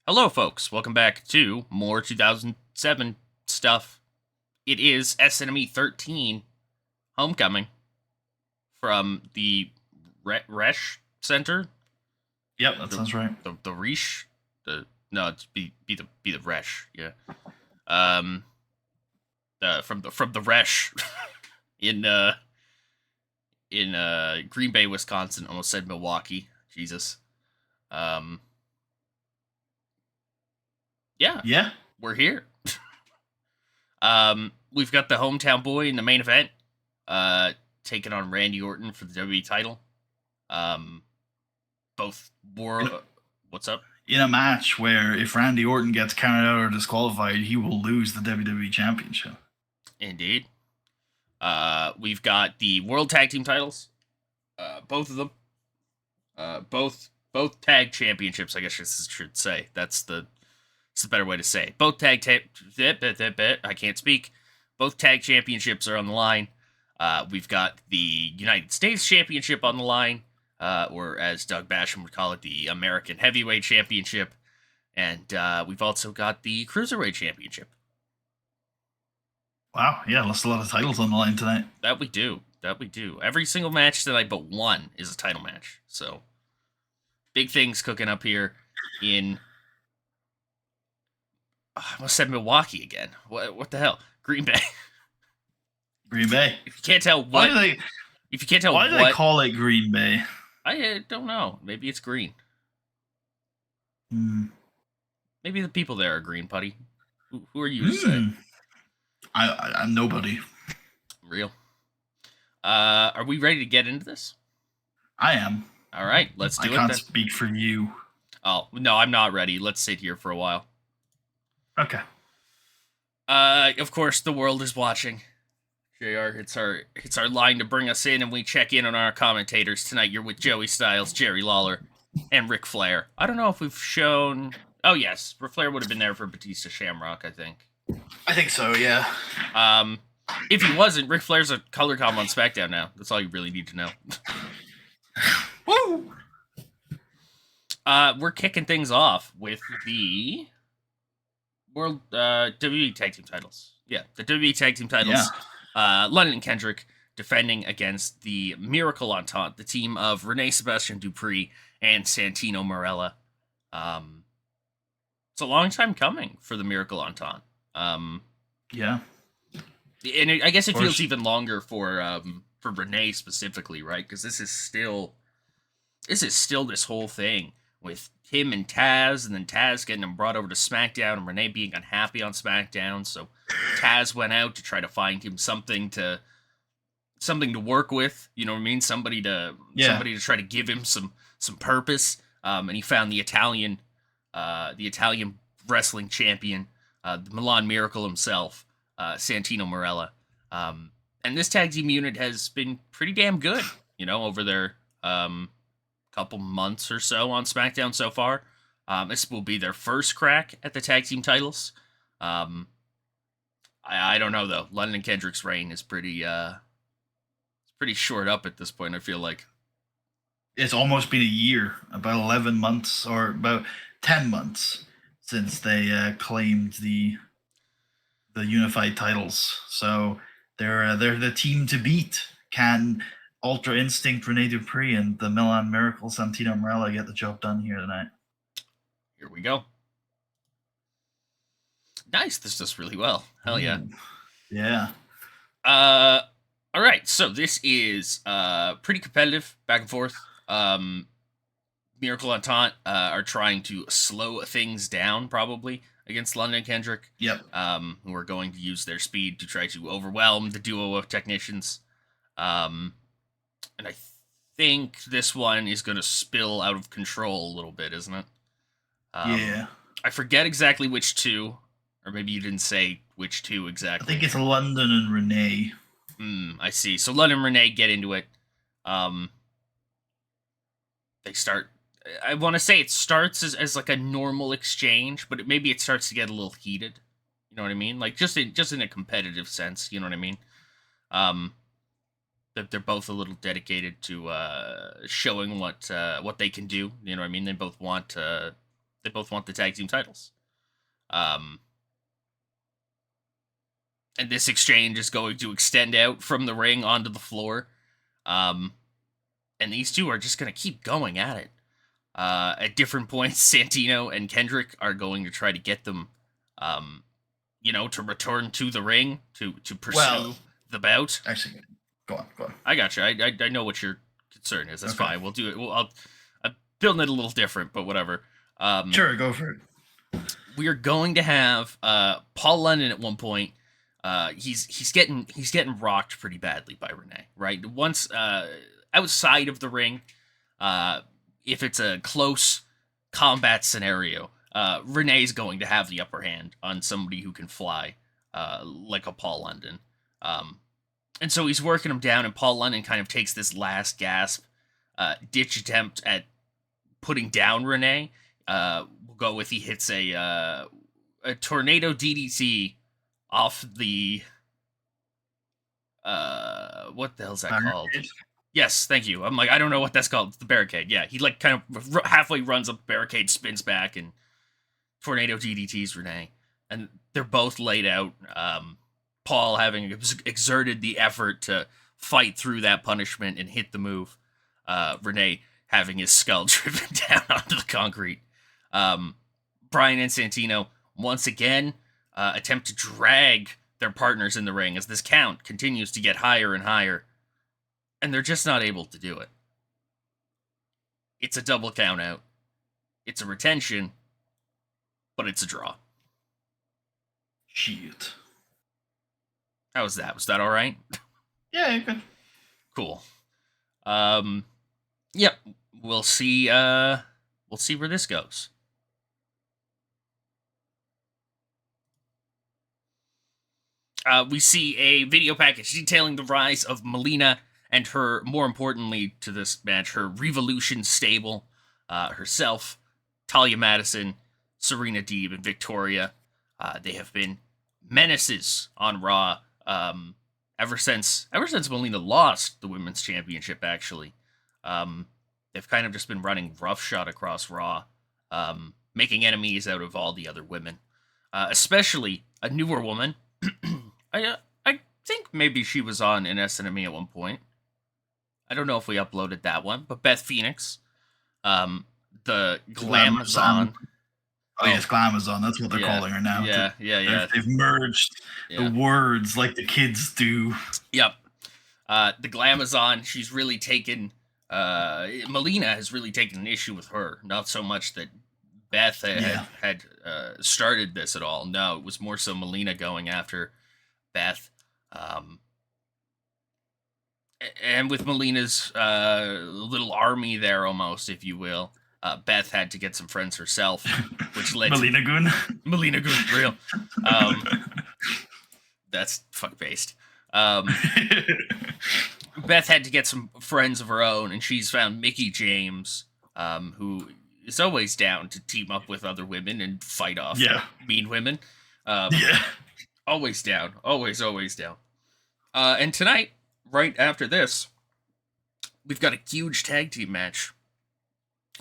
Hello, folks. Welcome back to more 2007 stuff. It is SNME 13 Homecoming from the Resch Center. Yep, that The sounds right. the Resch. The no, it's be the Resch. Yeah. Um. From the Resch in Green Bay, Wisconsin. Almost said Milwaukee. Jesus. Um. Yeah, Yeah. we're here. We've got the hometown boy in the main event, taking on Randy Orton for the WWE title. Um, both In war. a, What's up? in a match where if Randy Orton gets counted out or disqualified, he will lose the WWE Championship. Indeed. We've got the World Tag Team titles. Both of them. Both tag championships. I guess I should say it's the better way to say it. Both I can't speak. Both tag championships are on the line. We've got the United States Championship on the line, or as Doug Basham would call it, the American Heavyweight Championship. And we've also got the Cruiserweight Championship. Wow, yeah, that's a lot of titles on the line tonight. That we do. Every single match tonight but one is a title match. So, big things cooking up here in... I almost said Milwaukee again. What the hell? Green Bay. Green Bay. If you can't tell what... Why do they, If you can't tell why do they call it Green Bay? I don't know. Maybe it's green. Hmm. Maybe the people there are green, Puddy. Who are you to say? I'm nobody. Real. Are we ready to get into this? I am. All right, let's do I it can't then. speak for you. Oh, no, I'm not ready. Let's sit here for a while. Okay. Of course, the world is watching. JR, it's our line to bring us in, and we check in on our commentators. Tonight, you're with Joey Styles, Jerry Lawler, and Ric Flair. I don't know if we've shown... Oh, yes. Ric Flair would have been there for Batista Shamrock, I think. I think so, yeah. If he wasn't, Ric Flair's a color comm on SmackDown now. That's all you really need to know. Woo! We're kicking things off with the World WWE Tag Team titles. Yeah, the WWE Tag Team titles. Yeah. London and Kendrick defending against the Miracle Entente, the team of Renee Sebastian Dupree and Santino Marella. It's a long time coming for the Miracle Entente. Yeah. And I guess it feels even longer for Renee specifically, right? Because this is still this whole thing with him and Taz, and then Taz getting him brought over to SmackDown, and Renee being unhappy on SmackDown. So Taz went out to try to find him something to work with. You know what I mean? Somebody to try to give him some purpose. And he found the Italian wrestling champion, the Milan Miracle himself, Santino Marella. And this tag team unit has been pretty damn good, over their couple months or so on SmackDown so far. This will be their first crack at the tag team titles. I don't know though. London Kendrick's reign is pretty short up at this point, I feel like. It's almost been a year, about 11 months or about 10 months since they claimed the unified titles. So they're the team to beat. Can Ultra Instinct Rene Dupree and the Milan Miracle Santino Marella get the job done here tonight? Here we go. Nice. This does really well. Hell yeah. Yeah. All right. So this is pretty competitive, back and forth. Miracle Entente are trying to slow things down, probably, against London and Kendrick. Yep. Who are going to use their speed to try to overwhelm the duo of technicians. And I think this one is going to spill out of control a little bit, isn't it? Yeah. I forget exactly which two, or maybe you didn't say which two exactly. I think it's London and Renee. I see. So London and Renee get into it. They start... I want to say it starts as like a normal exchange, but maybe it starts to get a little heated. You know what I mean? Like just in a competitive sense. You know what I mean? They're both a little dedicated to showing what they can do. You know what I mean? They both want They both want the tag team titles. And this exchange is going to extend out from the ring onto the floor. And these two are just going to keep going at it. At different points, Santino and Kendrick are going to try to get them, to return to the ring to pursue the bout. Actually, go on. I got you. I know what your concern is. That's fine. We'll do it. I'm building it a little different, but whatever. Sure, go for it. We are going to have Paul London at one point. He's getting rocked pretty badly by Renee. Right, once outside of the ring, if it's a close combat scenario, Renee's going to have the upper hand on somebody who can fly, like a Paul London. And so he's working him down, and Paul London kind of takes this last gasp, ditch attempt at putting down Renee. We'll go with he hits a tornado DDT off the what the hell's that called? Yes, thank you. I'm like, I don't know what that's called. It's the barricade. Yeah, he like kind of halfway runs up the barricade, spins back, and tornado DDTs Renee. And they're both laid out. Paul having exerted the effort to fight through that punishment and hit the move. Renee having his skull driven down onto the concrete. Bryan and Santino once again attempt to drag their partners in the ring as this count continues to get higher and higher. And they're just not able to do it. It's a double count out. It's a retention, but it's a draw. Shit. How was that? Was that all right? Yeah, you're good. Cool. Yep. We'll see. We'll see where this goes. We see a video package detailing the rise of Melina and her, more importantly to this match, her Revolution stable, herself, Talia Madison, Serena Deeb, and Victoria. They have been menaces on Raw ever since Melina lost the women's championship. Actually, they've kind of just been running roughshod across Raw, making enemies out of all the other women, especially a newer woman. I think maybe she was on an SNME at one point. I don't know if we uploaded that one, but Beth Phoenix, the Glamazon. Oh, yes, Glamazon. That's what they're calling her now. Yeah. They've merged the words like the kids do. Yep. The Glamazon, she's really taken... Melina has really taken an issue with her. Not so much that Beth had started this at all. No, it was more so Melina going after Beth. And with Melina's little army there, almost, if you will, Beth had to get some friends herself, which led Melina Goon. Melina Goon, real. That's fuck-based. Beth had to get some friends of her own, and she's found Mickie James, who is always down to team up with other women and fight off mean women. Always down. Always down. And tonight, right after this, we've got a huge tag team match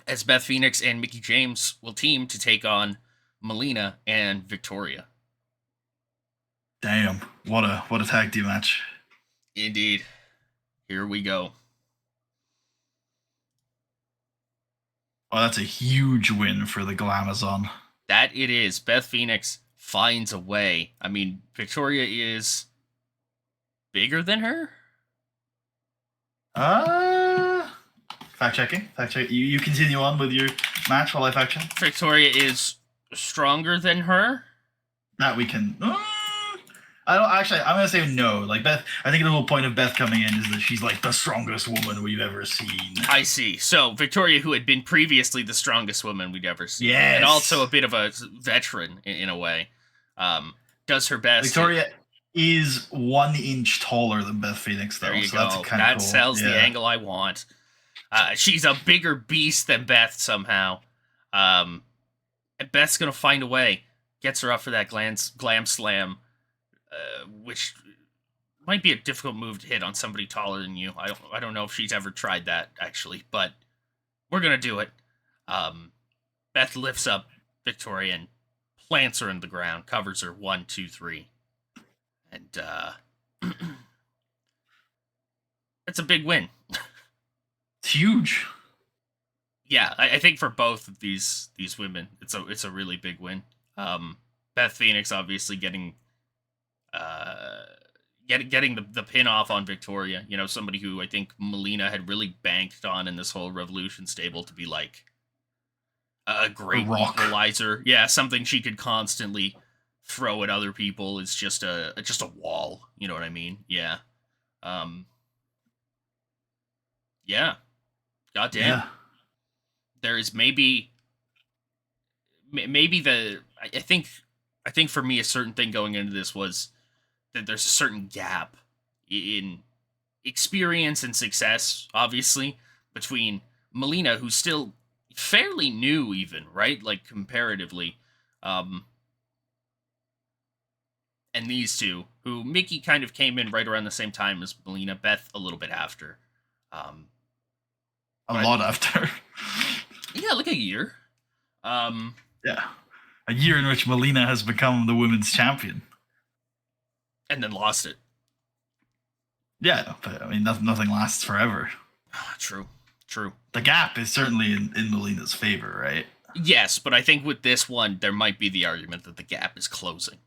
as Beth Phoenix and Mickie James will team to take on Melina and Victoria. Damn, what a tag team match. Indeed. Here we go. Oh, that's a huge win for the Glamazon. That it is. Beth Phoenix finds a way. I mean, Victoria is bigger than her? Fact checking. You continue on with your match while I fact check. Victoria is stronger than her? That we can... I don't actually. I'm gonna say no. Like Beth, I think the whole point of Beth coming in is that she's like the strongest woman we've ever seen. I see. So Victoria, who had been previously the strongest woman we'd ever seen, and also a bit of a veteran in a way, does her best. Victoria is 1 inch taller than Beth Phoenix, though. There you so go. That's kind that of cool. sells the angle I want. She's a bigger beast than Beth somehow. And Beth's gonna find a way. Gets her up for that glam slam. Which might be a difficult move to hit on somebody taller than you. I don't know if she's ever tried that, actually, but we're going to do it. Beth lifts up Victoria and plants her in the ground, covers her 1, 2, 3. And it's a big win. It's huge. Yeah, I think for both of these women, it's a really big win. Beth Phoenix obviously getting the pin off on Victoria. You know, somebody who I think Melina had really banked on in this whole Revolution stable to be like a great equalizer. Yeah, something she could constantly throw at other people. Is just a wall. You know what I mean? Yeah. Yeah. Goddamn. Yeah. There is maybe the I think for me a certain thing going into this was that there's a certain gap in experience and success, obviously, between Melina, who's still fairly new even, right? Like comparatively. And these two, who Mickey kind of came in right around the same time as Melina, Beth a little bit after. A lot after. Yeah, like a year. Yeah. A year in which Melina has become the women's champion. And then lost it. Yeah, but I mean, nothing lasts forever. True. The gap is certainly in Melina's favor, right? Yes, but I think with this one, there might be the argument that the gap is closing.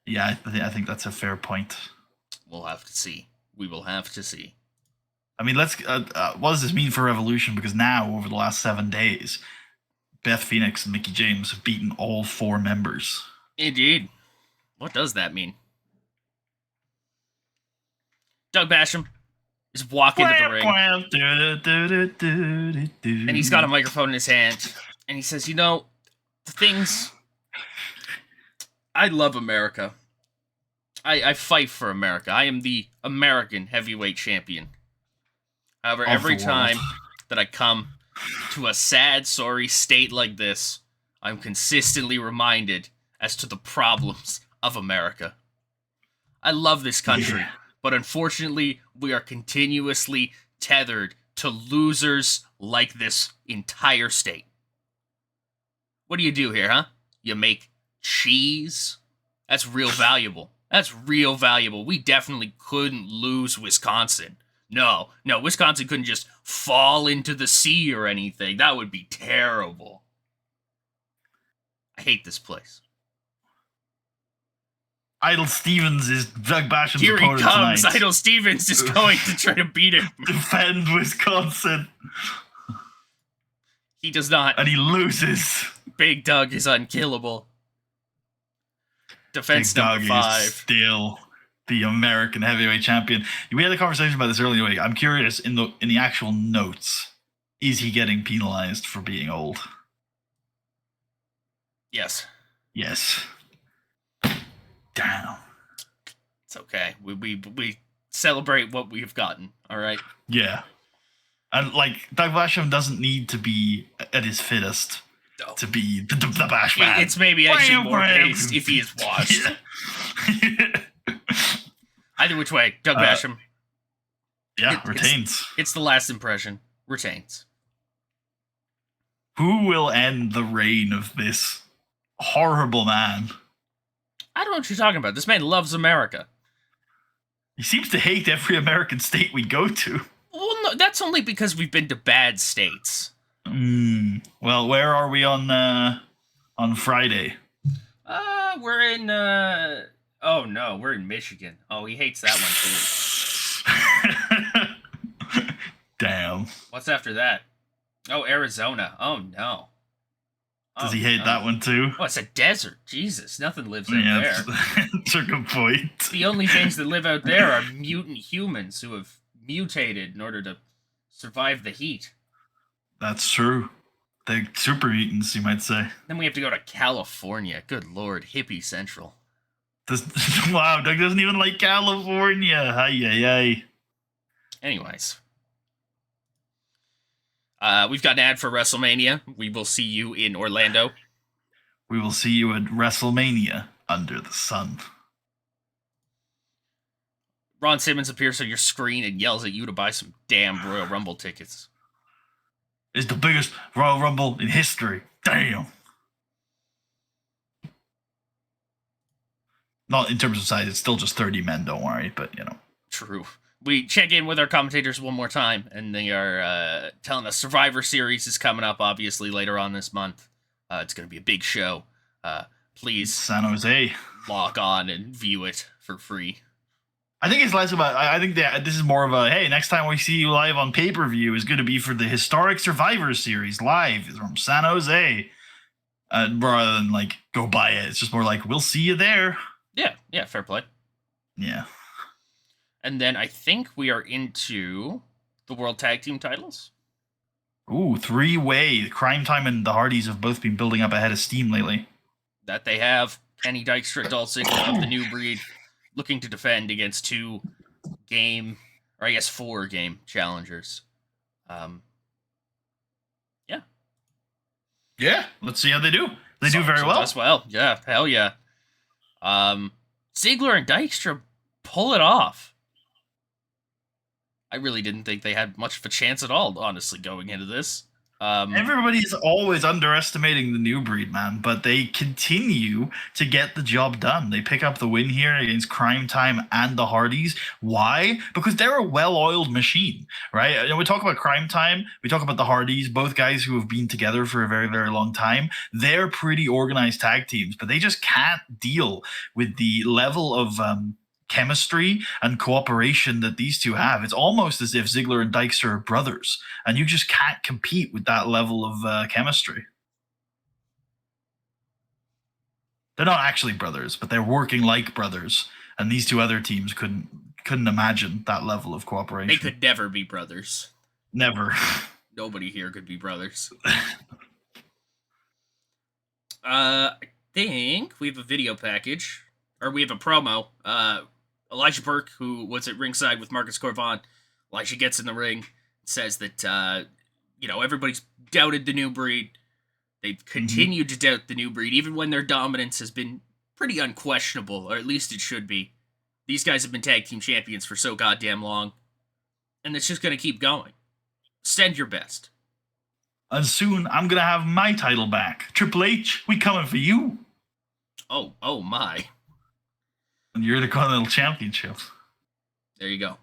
Yeah, I think that's a fair point. We'll have to see. We will have to see. I mean, let's. What does this mean for Revolution? Because now, over the last 7 days, Beth Phoenix and Mickie James have beaten all 4 members. Indeed. What does that mean? Doug Basham is walking to the ring. And he's got a microphone in his hand. And he says, you know, the things... I love America. I fight for America. I am the American heavyweight champion. However, every time that I come to a sad, sorry state like this, I'm consistently reminded as to the problems of America. I love this country, but unfortunately, we are continuously tethered to losers like this entire state. What do you do here, huh? You make cheese? That's real valuable. That's real valuable. We definitely couldn't lose Wisconsin. No, Wisconsin couldn't just fall into the sea or anything. That would be terrible. I hate this place. Idle Stevens is Doug Basham's opponent tonight. Here he comes. Tonight. Idle Stevens is going to try to beat him. Defend Wisconsin. He does not. And he loses. Big Doug is unkillable. Defense Big number Doug 5. Is still the American heavyweight champion. We had a conversation about this earlier. I'm curious, in the actual notes, is he getting penalized for being old? Yes. Damn. It's okay. We celebrate what we've gotten. All right. Yeah. And like Doug Basham doesn't need to be at his fittest to be the Bash Man. It's maybe actually more based if he is washed. Yeah. Either which way, Doug Basham. Yeah, retains. It's the last impression. Retains. Who will end the reign of this horrible man? I don't know what you're talking about. This man loves America. He seems to hate every American state we go to. Well, no, that's only because we've been to bad states. Well, where are we on Friday? We're in oh no, we're in Michigan. Oh, he hates that one too. Damn. What's after that? Oh, Arizona. Oh no. Does he hate that one too? Oh, it's a desert. Jesus, nothing lives out there. That's a good point. The only things that live out there are mutant humans who have mutated in order to survive the heat. That's true. They're super mutants, you might say. Then we have to go to California. Good lord, hippie central. Wow, Doug doesn't even like California. Ay. Anyways. We've got an ad for WrestleMania. We will see you in Orlando. We will see you at WrestleMania under the sun. Ron Simmons appears on your screen and yells at you to buy some damn Royal Rumble tickets. It's the biggest Royal Rumble in history. Damn. Not in terms of size, it's still just 30 men, don't worry, but True. We check in with our commentators one more time, and they are telling us Survivor Series is coming up, obviously, later on this month. It's going to be a big show. Please San Jose. log on and view it for free. I think it's less about. I think that this is more of a hey. Next time we see you live on pay-per-view is going to be for the historic Survivor Series live from San Jose, rather than like go buy it. It's just more like we'll see you there. Yeah, fair play. Yeah. And then I think we are into the World Tag Team titles. Ooh, 3-way. Crime Time and the Hardys have both been building up ahead of steam lately. That they have. Kenny Dykstra, Dolph Ziggler of the New Breed looking to defend against 4-game challengers. Yeah. Yeah, let's see how they do. They do very well. Does well. Yeah, hell yeah. Ziggler and Dykstra pull it off. I really didn't think they had much of a chance at all, honestly, going into this. Everybody's always underestimating the New Breed, man, but they continue to get the job done. They pick up the win here against Crime Time and the Hardys. Why? Because they're a well-oiled machine, right? We talk about Crime Time, we talk about the Hardys, both guys who have been together for a very, very long time. They're pretty organized tag teams, but they just can't deal with the level of chemistry and cooperation that these two have. It's almost as if Ziggler and Dykstra are brothers, and you just can't compete with that level of chemistry. They're not actually brothers, but they're working like brothers, and these two other teams couldn't imagine that level of cooperation. They could never be brothers. Never. Nobody here could be brothers. I think we have a video package, or we have a promo. Elijah Burke, who was at ringside with Marcus Corvon, Elijah gets in the ring, says that, everybody's doubted the New Breed. They've continued to doubt the New Breed, even when their dominance has been pretty unquestionable, or at least it should be. These guys have been tag team champions for so goddamn long, and it's just going to keep going. Send your best. And soon, I'm going to have my title back. Triple H, we coming for you. Oh my. And you're the Continental Championship. There you go.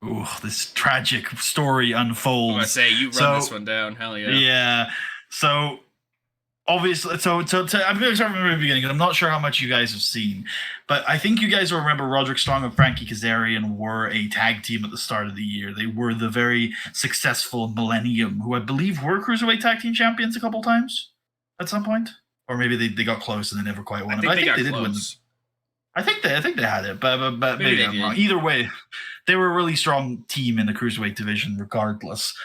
Ooh, this tragic story unfolds. I'm gonna say you run this one down. Hell yeah. Yeah. So obviously, so I'm going to start from the very beginning because I'm not sure how much you guys have seen, but I think you guys will remember Roderick Strong and Frankie Kazarian were a tag team at the start of the year. They were the very successful Millennium, who I believe were Cruiserweight Tag Team Champions a couple times at some point, or maybe they got close and they never quite won. I think they did win. I think they had it, but maybe I'm wrong. Either way, they were a really strong team in the Cruiserweight division, regardless.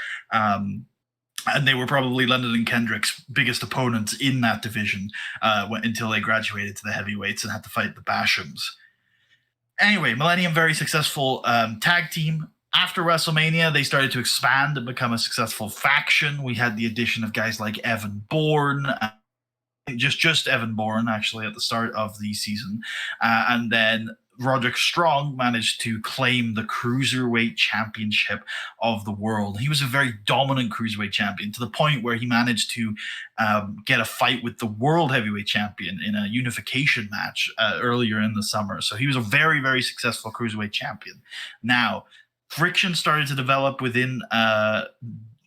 And they were probably London and Kendrick's biggest opponents in that division until they graduated to the heavyweights and had to fight the Bashams. Anyway, Millennium, very successful tag team. After WrestleMania, they started to expand and become a successful faction. We had the addition of guys like Evan Bourne, just Evan Bourne, actually, at the start of the season. And then Roderick Strong managed to claim the Cruiserweight Championship of the world. He was a very dominant Cruiserweight champion to the point where he managed to get a fight with the World Heavyweight Champion in a unification match earlier in the summer. So he was a very, very successful Cruiserweight champion. Now, friction started to develop within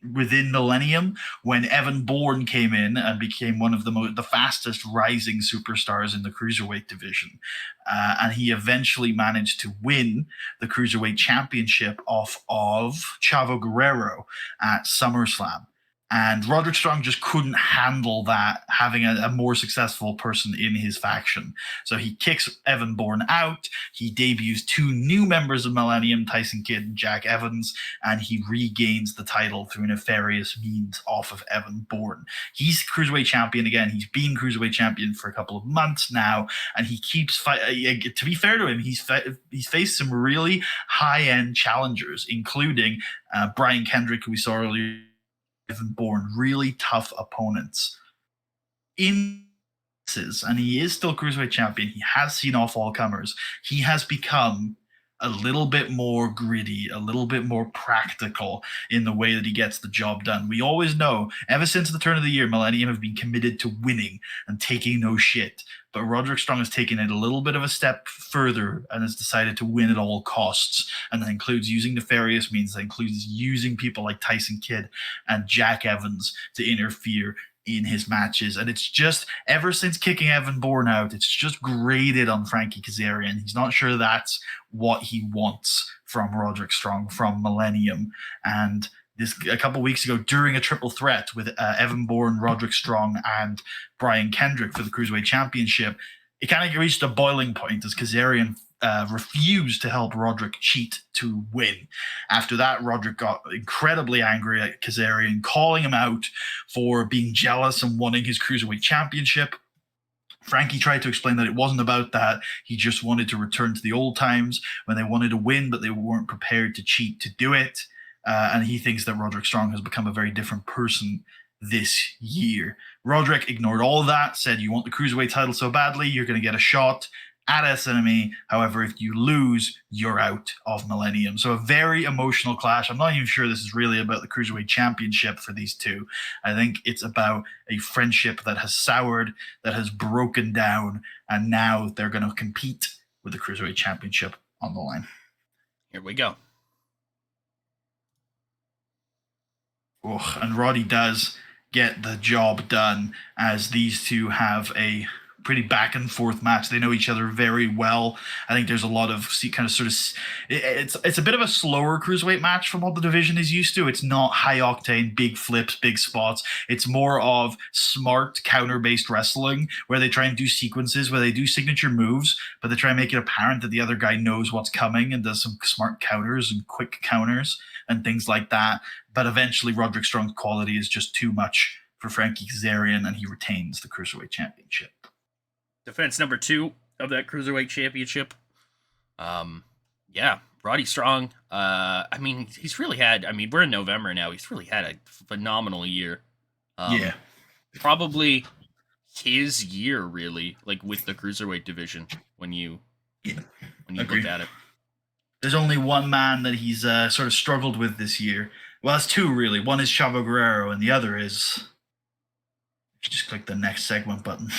Millennium when Evan Bourne came in and became one of the fastest rising superstars in the Cruiserweight division. And he eventually managed to win the Cruiserweight Championship off of Chavo Guerrero at SummerSlam. And Roderick Strong just couldn't handle that, having a more successful person in his faction. So he kicks Evan Bourne out. He debuts two new members of Millennium, Tyson Kidd and Jack Evans, and he regains the title through nefarious means off of Evan Bourne. He's Cruiserweight champion again. He's been Cruiserweight champion for a couple of months now, and he keeps fighting. To be fair to him, he's faced some really high-end challengers, including Brian Kendrick, who we saw earlier, Evan Bourne, really tough opponents. And he is still Cruiserweight champion. He has seen off all comers. He has become a little bit more gritty, a little bit more practical in the way that he gets the job done. We always know, ever since the turn of the year, Millennium have been committed to winning and taking no shit. But Roderick Strong has taken it a little bit of a step further and has decided to win at all costs. And that includes using nefarious means, that includes using people like Tyson Kidd and Jack Evans to interfere in his matches. And it's just, ever since kicking Evan Bourne out, it's just grated on Frankie Kazarian. He's not sure that's what he wants from Roderick Strong, from Millennium. And this, a couple of weeks ago, during a triple threat with Evan Bourne, Roderick Strong, and Brian Kendrick for the Cruiserweight Championship, it kind of reached a boiling point as Kazarian refused to help Roderick cheat to win. After that, Roderick got incredibly angry at Kazarian, calling him out for being jealous and wanting his Cruiserweight Championship. Frankie tried to explain that it wasn't about that. He just wanted to return to the old times when they wanted to win, but they weren't prepared to cheat to do it. And he thinks that Roderick Strong has become a very different person this year. Roderick ignored all of that, said, you want the Cruiserweight title so badly, you're going to get a shot at SNME. However, if you lose, you're out of Millennium. So a very emotional clash. I'm not even sure this is really about the Cruiserweight Championship for these two. I think it's about a friendship that has soured, that has broken down, and now they're going to compete with the Cruiserweight Championship on the line. Here we go. Oh, and Roddy does get the job done as these two have a pretty back and forth match. They know each other very well. I think there's a lot of it's a bit of a slower cruiserweight match from what the division is used to. It's not high octane, big flips, big spots. It's more of smart counter based wrestling where they try and do sequences where they do signature moves, but they try and make it apparent that the other guy knows what's coming and does some smart counters and quick counters and things like that. But eventually Roderick Strong's quality is just too much for Frankie Kazarian, and he retains the Cruiserweight Championship. Defense number 2 of that Cruiserweight Championship. Yeah, Roddy Strong. I mean, he's really had, I mean, we're in November now. He's really had a phenomenal year. Yeah. Probably his year, really, like with the Cruiserweight division when you look at it. There's only one man that he's sort of struggled with this year. Well, it's two, really. One is Chavo Guerrero, and the other is... Just click the next segment button.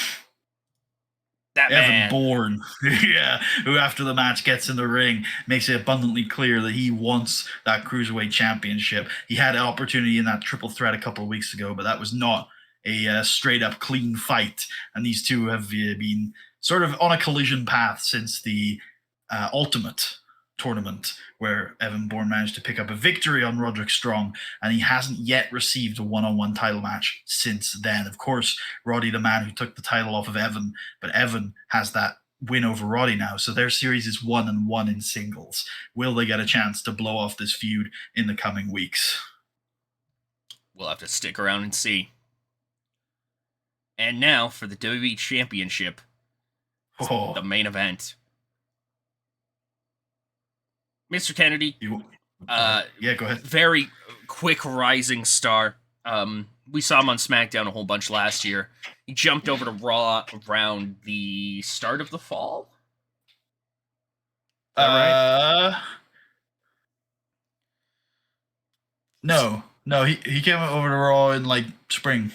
That Evan man. Bourne, yeah, who after the match gets in the ring, makes it abundantly clear that he wants that Cruiserweight Championship. He had an opportunity in that triple threat a couple of weeks ago, but that was not a straight-up clean fight. And these two have been sort of on a collision path since the Ultimate tournament, where Evan Bourne managed to pick up a victory on Roderick Strong, and he hasn't yet received a one-on-one title match since then. Of course, Roddy, the man who took the title off of Evan, but Evan has that win over Roddy now, so their series is 1-1 in singles. Will they get a chance to blow off this feud in the coming weeks? We'll have to stick around and see. And now for the WWE Championship, the main event. Mr. Kennedy, yeah, go ahead. Very quick rising star. We saw him on SmackDown a whole bunch last year. He jumped over to Raw around the start of the fall. Right? No, he came over to Raw in like spring.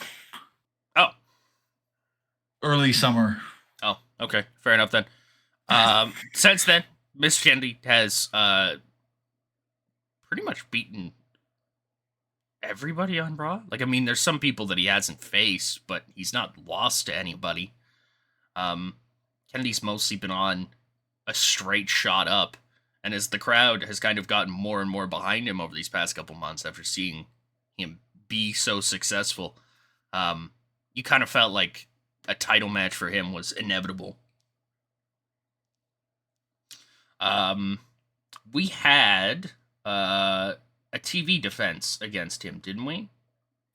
Oh, early summer. Oh, okay, fair enough then. Since then, Mr. Kennedy has pretty much beaten everybody on Raw. Like, I mean, there's some people that he hasn't faced, but he's not lost to anybody. Kennedy's mostly been on a straight shot up, and as the crowd has kind of gotten more and more behind him over these past couple months after seeing him be so successful, you kind of felt like a title match for him was inevitable. We had a TV defense against him, didn't we?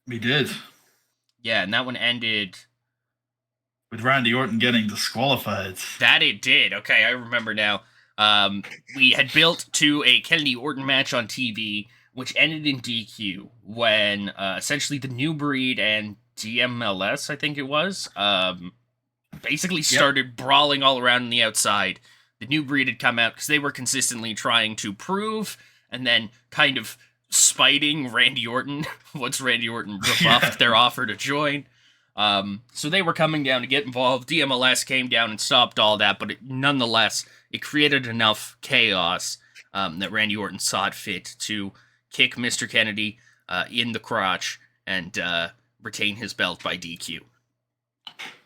We did. Yeah, and that one ended with Randy Orton getting disqualified. That it did. Okay, I remember now. We had built to a Kennedy Orton match on TV, which ended in DQ when essentially the New Breed and DMLS, I think it was, basically started brawling all around on the outside. the new breed had come out because they were consistently trying to prove and then kind of spiting Randy Orton once Randy Orton rebuffed their offer to join. So they were coming down to get involved. DMLS came down and stopped all that, but nonetheless, it created enough chaos that Randy Orton saw it fit to kick Mr. Kennedy in the crotch and retain his belt by DQ.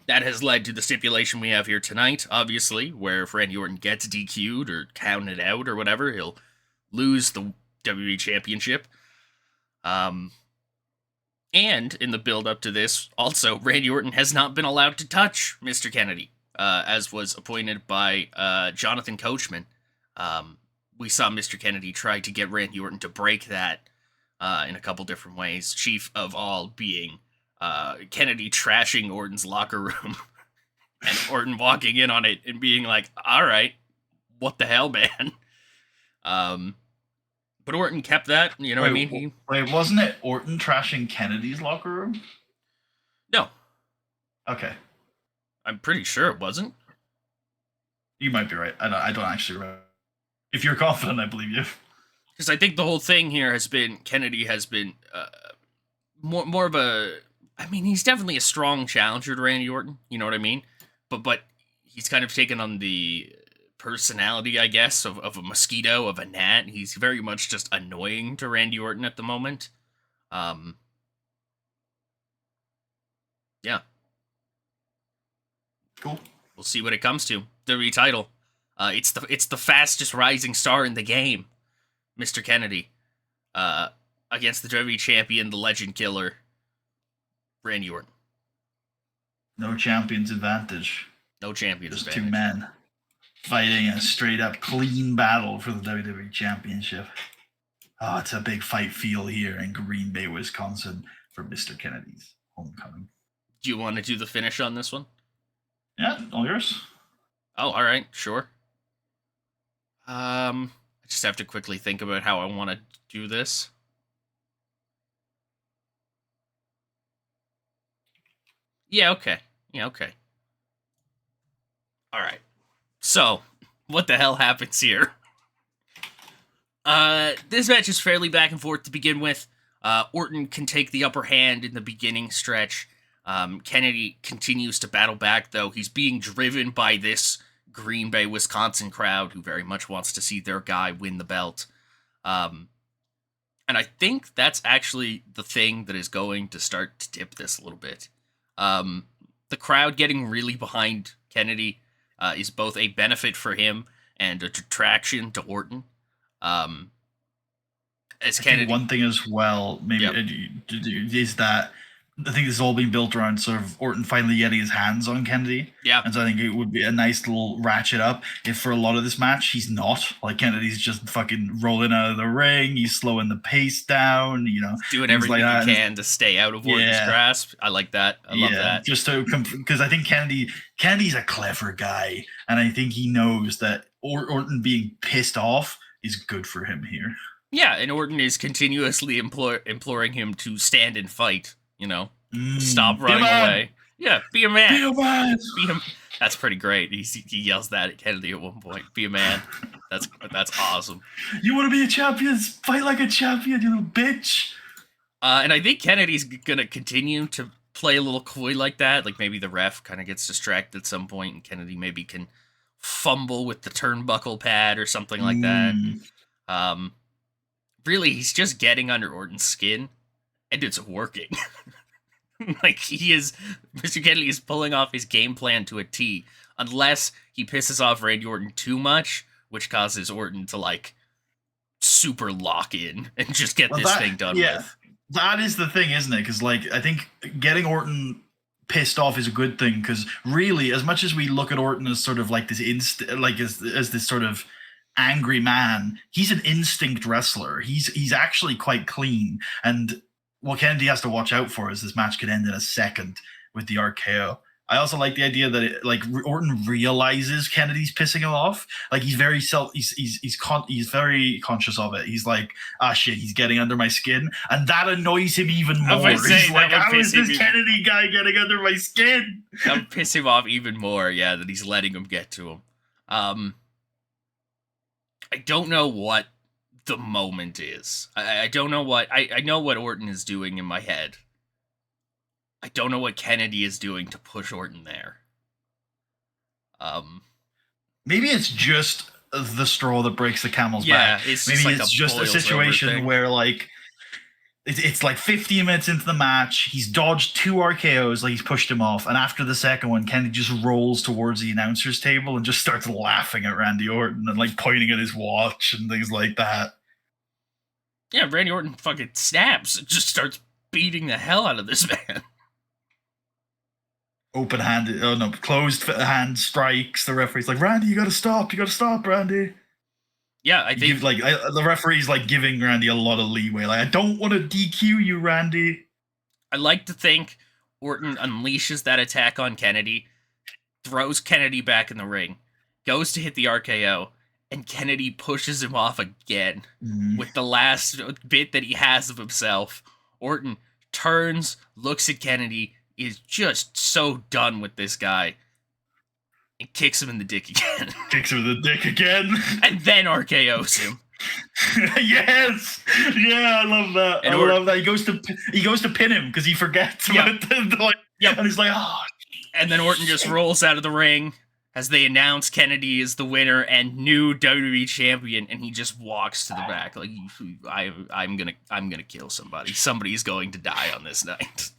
That has led to the stipulation we have here tonight, obviously, where if Randy Orton gets DQ'd or counted out or whatever, he'll lose the WWE Championship. And in the build-up to this, also, Randy Orton has not been allowed to touch Mr. Kennedy, as was appointed by Jonathan Coachman. We saw Mr. Kennedy try to get Randy Orton to break that in a couple different ways, chief of all being Kennedy trashing Orton's locker room and Orton walking in on it and being like, all right, what the hell, man? But Orton kept that, you know what I mean? Wait, wasn't it Orton trashing Kennedy's locker room? No. Okay. I'm pretty sure it wasn't. You might be right. I don't actually remember. If you're confident, I believe you. Because I think the whole thing here has been, Kennedy has been more of a... I mean, he's definitely a strong challenger to Randy Orton, you know what I mean? But he's kind of taken on the personality, I guess, of a mosquito, of a gnat. He's very much just annoying to Randy Orton at the moment. Yeah. Cool. We'll see what it comes to. WWE title. It's the fastest rising star in the game, Mr. Kennedy, against the WWE champion, the legend killer, Randy Orton. No champion's advantage. No champion's Just advantage. Two men fighting a straight up clean battle for the WWE Championship. Oh, it's a big fight feel here in Green Bay, Wisconsin for Mr. Kennedy's homecoming. Do you want to do the finish on this one? Yeah, all yours. Oh, all right, sure. I just have to quickly think about how I want to do this. Yeah, okay. All right. So, what the hell happens here? This match is fairly back and forth to begin with. Orton can take the upper hand in the beginning stretch. Kennedy continues to battle back, though. He's being driven by this Green Bay, Wisconsin crowd who very much wants to see their guy win the belt. And I think that's actually the thing that is going to start to tip this a little bit. The crowd getting really behind Kennedy is both a benefit for him and a detraction to Orton. As Kennedy, one thing as well, maybe is that I think this is all being built around sort of Orton finally getting his hands on Kennedy. Yeah. And so I think it would be a nice little ratchet up if for a lot of this match, he's not. Like, Kennedy's just fucking rolling out of the ring. He's slowing the pace down, you know. Doing everything he can to stay out of Orton's grasp. I like that. I love that. Just to because I think Kennedy's a clever guy. And I think he knows that Orton being pissed off is good for him here. Yeah, and Orton is continuously imploring him to stand and fight. You know, stop running away. Yeah, be a man. Be a man. That's pretty great. He yells that at Kennedy at one point. Be a man. That's awesome. You want to be a champion? Fight like a champion, you little bitch. And I think Kennedy's gonna continue to play a little coy like that. Like maybe the ref kind of gets distracted at some point, and Kennedy maybe can fumble with the turnbuckle pad or something like that. Really, he's just getting under Orton's skin. And it's working. Like, Mr. Kennedy is pulling off his game plan to a T. Unless he pisses off Randy Orton too much, which causes Orton to, like, super lock in and just get this thing done with. That is the thing, isn't it? Because, like, I think getting Orton pissed off is a good thing. Because really, as much as we look at Orton as sort of like this as this sort of angry man, he's an instinct wrestler. He's actually quite clean. And what Kennedy has to watch out for is this match could end in a second with the RKO. I also like the idea that Orton realizes Kennedy's pissing him off. Like he's very very conscious of it. He's like, shit, he's getting under my skin, and that annoys him even more. He's like, how is this Kennedy guy getting under my skin? That would piss him off even more. Yeah, that he's letting him get to him. I don't know what the moment is. I don't know what I know what Orton is doing in my head. I don't know what Kennedy is doing to push Orton there. Maybe it's just the straw that breaks the camel's back. It's maybe like it's just a situation where like it's like 15 minutes into the match, he's dodged 2 RKOs, like he's pushed him off, and after the second one, Kennedy just rolls towards the announcer's table and just starts laughing at Randy Orton and like pointing at his watch and things like that. Yeah, Randy Orton fucking snaps and just starts beating the hell out of this man. Open-handed, oh no, closed hand strikes. The referee's like, Randy, you gotta stop, Randy. Yeah, I think the referee's like giving Randy a lot of leeway. Like, I don't want to DQ you, Randy. I like to think Orton unleashes that attack on Kennedy, throws Kennedy back in the ring, goes to hit the RKO, and Kennedy pushes him off again with the last bit that he has of himself. Orton turns, looks at Kennedy, is just so done with this guy, and kicks him in the dick again. And then RKO's him. Yes! Yeah, I love that. I love that. He goes to pin him because he forgets about the and he's like, oh. And then Orton just rolls out of the ring as they announce Kennedy is the winner and new WWE champion, and he just walks to the back like, I'm gonna kill somebody. Somebody's going to die on this night.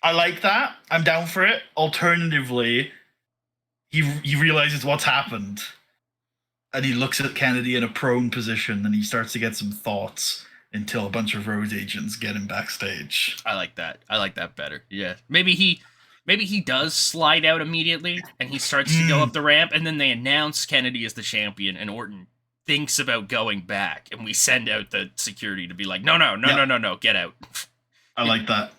I like that. I'm down for it. Alternatively, he realizes what's happened, and he looks at Kennedy in a prone position, and he starts to get some thoughts until a bunch of road agents get him backstage. I like that. I like that better. Yeah. Maybe he does slide out immediately, and he starts to go up the ramp, and then they announce Kennedy as the champion, and Orton thinks about going back, and we send out the security to be like, no, get out. I like that.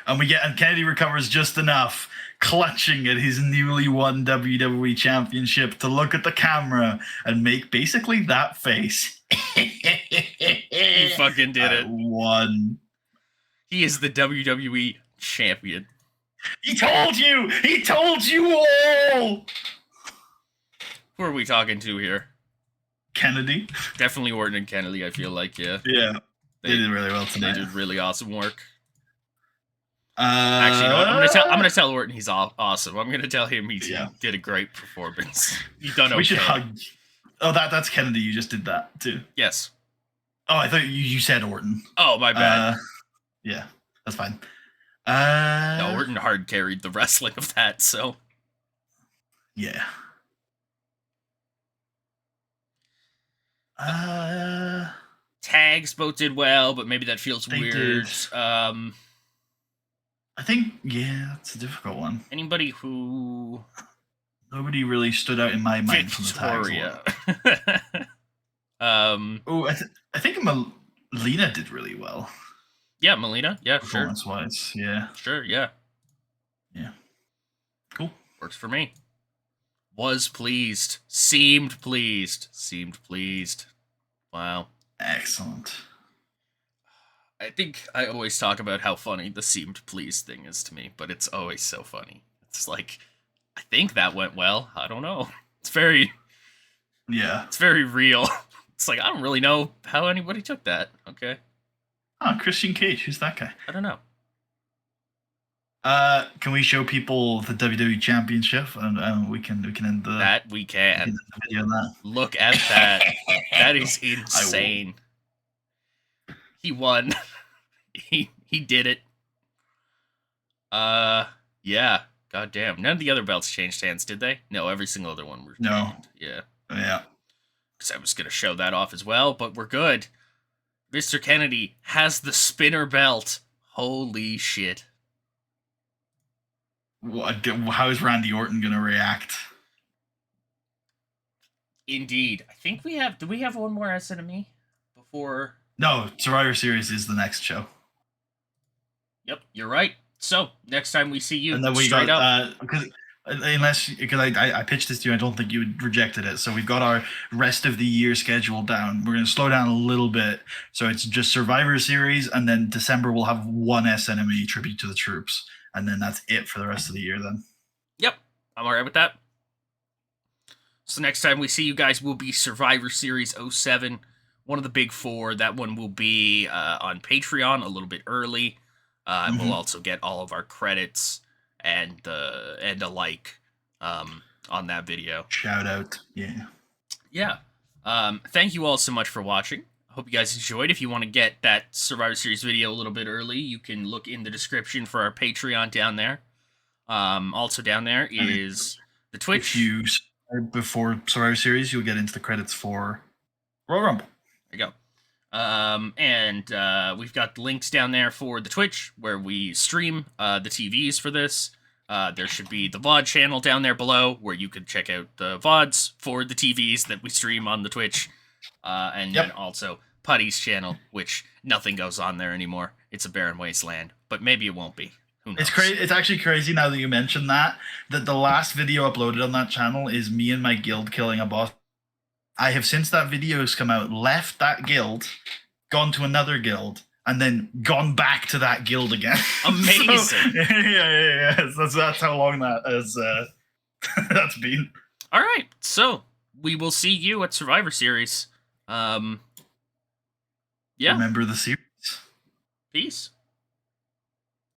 And Kennedy recovers just enough, clutching at his newly won WWE Championship to look at the camera and make basically that face. He fucking did it. Won. He is the WWE champion. He told you! He told you all! Who are we talking to here? Kennedy. Definitely Orton and Kennedy, I feel like, yeah. Yeah. They did really well tonight. They did really awesome work. Actually, no, I'm gonna tell Orton he's awesome. I'm gonna tell him he did a great performance. He's done okay. We should hug. Oh, that's Kennedy. You just did that too. Yes. Oh, I thought you said Orton. Oh, my bad. Yeah, that's fine. No, Orton hard carried the wrestling of that, so. Yeah. Tags both did well, but maybe that feels weird. I think, it's a difficult one. Anybody who... Nobody really stood out in my mind from the tags. I think Melina did really well. Yeah, Melina. Yeah, sure. Performance-wise, yeah. Sure, yeah. Yeah. Cool. Works for me. Was pleased. Seemed pleased. Seemed pleased. Wow. Excellent. I think I always talk about how funny the seemed pleased thing is to me, but it's always so funny. It's like, I think that went well. I don't know. It's very... Yeah. It's very real. It's like, I don't really know how anybody took that. Okay. Oh, Christian Cage. Who's that guy? I don't know. Can we show people the WWE Championship, and we can end the... That we can. End the video on that. Look at that. That is insane. He won. He did it. Yeah. God damn. None of the other belts changed hands, did they? No, every single other one was changed. Yeah. Yeah. Because I was going to show that off as well, but we're good. Mr. Kennedy has the spinner belt. Holy shit. How is Randy Orton going to react? Indeed. I think we have... Do we have one more SNME before... No, Survivor Series is the next show. Yep, you're right. So, next time we see you, and then we straight up. Because I pitched this to you, I don't think you rejected it. So we've got our rest of the year schedule down. We're going to slow down a little bit. So it's just Survivor Series, and then December we'll have one SNME tribute to the troops. And then that's it for the rest of the year then. Yep, I'm all right with that. So next time we see you guys will be Survivor Series 07, one of the big four. That one will be on Patreon a little bit early. We'll also get all of our credits and a like on that video. Shout out, yeah. Yeah. Thank you all so much for watching. Hope you guys enjoyed. If you want to get that Survivor Series video a little bit early, you can look in the description for our Patreon down there. Also down there is the Twitch. If you subscribe before Survivor Series, you'll get into the credits for Royal Rumble. There you go. And we've got links down there for the Twitch where we stream the TVs for this. There should be the VOD channel down there below where you could check out the VODs for the TVs that we stream on the Twitch. And then also Puddy's channel, which nothing goes on there anymore. It's a barren wasteland, but maybe it won't be. Who knows? It's crazy. It's actually crazy now that you mentioned that the last video uploaded on that channel is me and my guild killing a boss. I have, since that video has come out, left that guild, gone to another guild, and then gone back to that guild again. Amazing. So, yeah. That's how long that has that's been. All right. So we will see you at Survivor Series. Yeah. Remember the series. Peace.